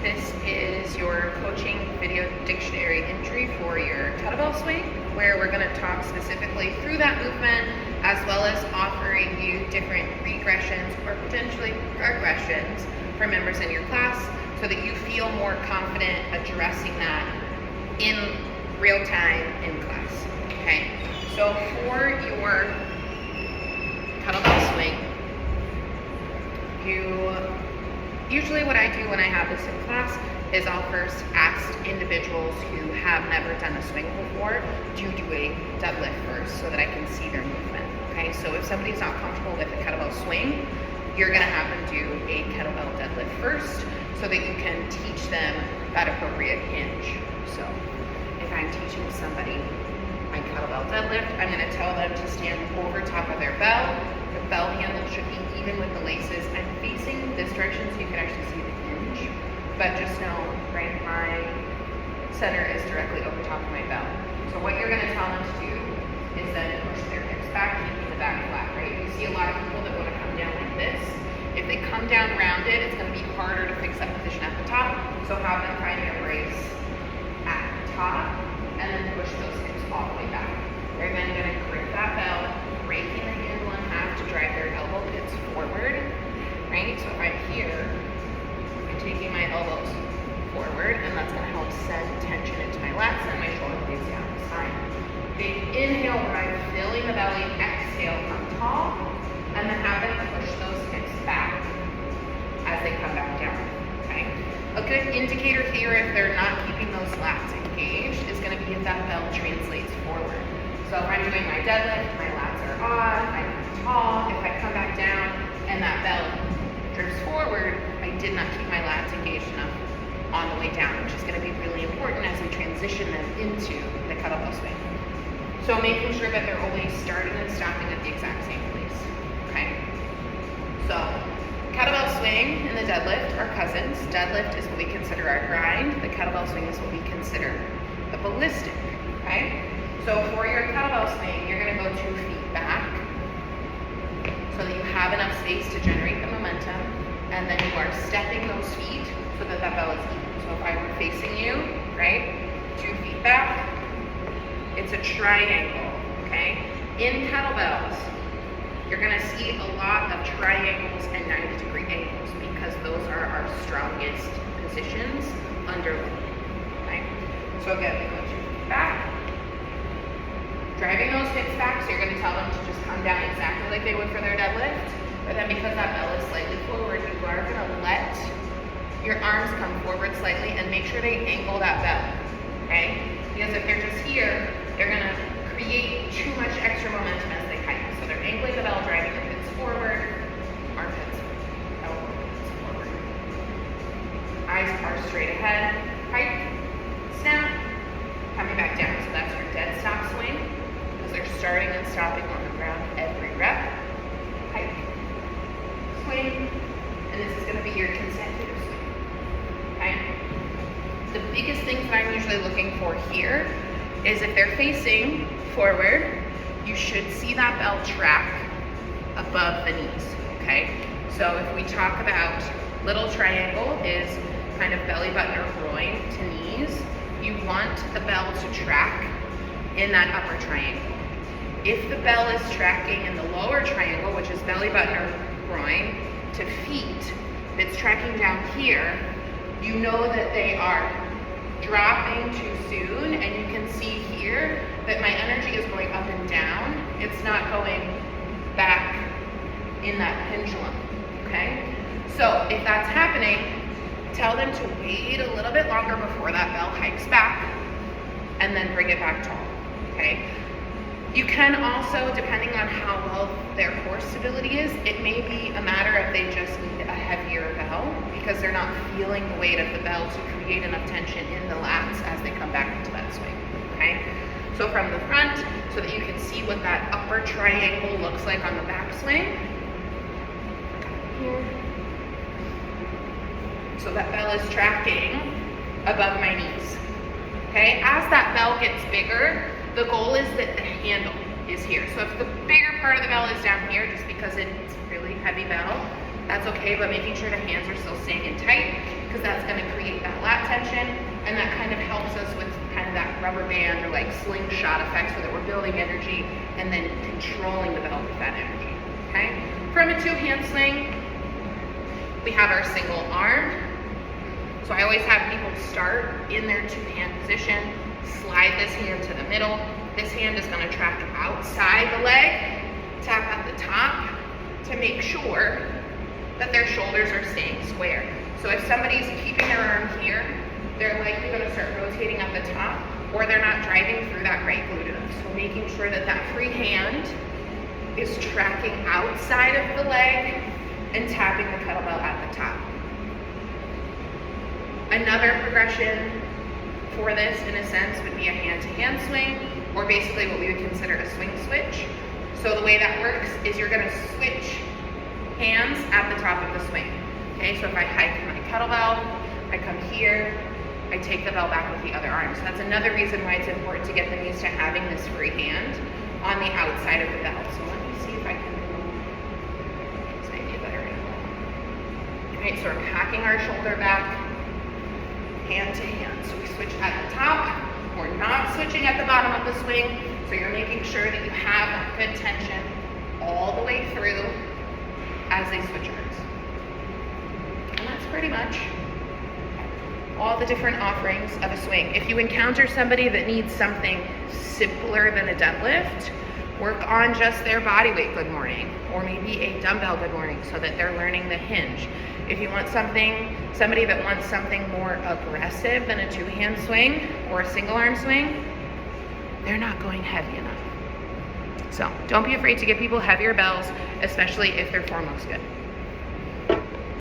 This is your coaching video dictionary entry for your kettlebell swing, where we're going to talk specifically through that movement, as well as offering you different regressions or potentially progressions for members in your class so that you feel more confident addressing that in real time in class. Okay, so for your kettlebell swing, usually what I do when I have this in class is I'll first ask individuals who have never done a swing before to do a deadlift first so that I can see their movement. Okay, so if somebody's not comfortable with a kettlebell swing, you're gonna have them do a kettlebell deadlift first so that you can teach them that appropriate hinge. So if I'm teaching somebody my kettlebell deadlift, I'm gonna tell them to stand over top of their bell. The bell handle should be even with the laces. I'm facing this direction so you can actually see the hinge, but just know, right, my center is directly over top of my bell. So what you're gonna tell them to do is then push their hips back, keeping the back flat, right? You see a lot of people that wanna come down like this. If they come down rounded, it's gonna be harder to fix that position at the top. So have them find their brace at the top and then push those hips all the way back. They're then gonna grip that bell, breaking the handle in half to drive their elbow pits forward, right? So if I'm here, I'm taking my elbows forward, and that's gonna help send tension into my lats and my shoulder blades down the spine. Big inhale where I'm filling the belly, exhale, come tall, and then have them push those hips back as they come back down, okay? A good indicator here if they're not keeping those lats engaged is gonna be if that bell translates forward. So if I'm doing my deadlift, my lats are on, I'm tall. If I come back down and that bell drifts forward, I did not keep my lats engaged enough on the way down, which is going to be really important as we transition them into the kettlebell swing. So making sure that they're always starting and stopping at the exact same place, okay? So kettlebell swing and the deadlift are cousins. Deadlift is what we consider our grind. The kettlebell swing is what we consider the ballistic, okay? So for your kettlebell swing, you're gonna go 2 feet back so that you have enough space to generate the momentum, and then you are stepping those feet so that that bell is even. So if I were facing you, right, 2 feet back, it's a triangle, okay? In kettlebells, you're gonna see a lot of triangles and 90-degree angles because those are our strongest positions under load, okay? So again, we go 2 feet back, driving those hips back, so you're going to tell them to just come down exactly like they would for their deadlift, but then because that bell is slightly forward, you are going to let your arms come forward slightly and make sure they angle that bell, okay? Because if they're just here, they're going to create too much extra momentum as they hike. So they're angling the bell, driving their hips forward, armpits, elbow pits forward. Eyes are straight ahead, hike, snap, coming back down. So that's your dead stop swing. They're starting and stopping on the ground every rep. Hike, swing, and this is going to be your consecutive swing. Okay? The biggest things that I'm usually looking for here is if they're facing forward, you should see that bell track above the knees. Okay? So if we talk about little triangle is kind of belly button or groin to knees, you want the bell to track in that upper triangle. If the bell is tracking in the lower triangle, which is belly button or groin, to feet, if it's tracking down here, you know that they are dropping too soon, and you can see here that my energy is going up and down. It's not going back in that pendulum, okay? So if that's happening, tell them to wait a little bit longer before that bell hikes back, and then bring it back tall, okay? You can also, depending on how well their core stability is, it may be a matter of they just need a heavier bell because they're not feeling the weight of the bell to create enough tension in the lats as they come back into that swing, okay? So from the front, so that you can see what that upper triangle looks like on the back swing. Here. So that bell is tracking above my knees, okay? As that bell gets bigger, the goal is that the handle is here. So if the bigger part of the bell is down here, just because it's a really heavy bell, that's okay, but making sure the hands are still staying in tight, because that's gonna create that lat tension, and that kind of helps us with kind of that rubber band or like slingshot effect, so that we're building energy and then controlling the belt with that energy, okay? From a two-hand swing, we have our single arm. So I always have people start in their two-hand position, slide this hand to the middle. This hand is gonna track outside the leg, tap at the top to make sure that their shoulders are staying square. So if somebody's keeping their arm here, they're likely gonna start rotating at the top, or they're not driving through that right gluteus. So making sure that that free hand is tracking outside of the leg and tapping the kettlebell at the top. Another progression for this, in a sense, would be a hand-to-hand swing, or basically what we would consider a swing switch. So the way that works is you're gonna switch hands at the top of the swing. Okay, so if I hike my kettlebell, I come here, I take the bell back with the other arm. So that's another reason why it's important to get them used to having this free hand on the outside of the bell. So let me see if I can move. This may be a better angle. Alright, so we're packing our shoulder back, hand to hand. So we switch at the top. We're not switching at the bottom of the swing. So you're making sure that you have that good tension all the way through as they switch arms. And that's pretty much all the different offerings of a swing. If you encounter somebody that needs something simpler than a deadlift, work on just their body weight good morning, or maybe a dumbbell good morning, so that they're learning the hinge. If you want somebody that wants something more aggressive than a two-hand swing or a single arm swing, they're not going heavy enough. So don't be afraid to give people heavier bells, especially if their form looks good.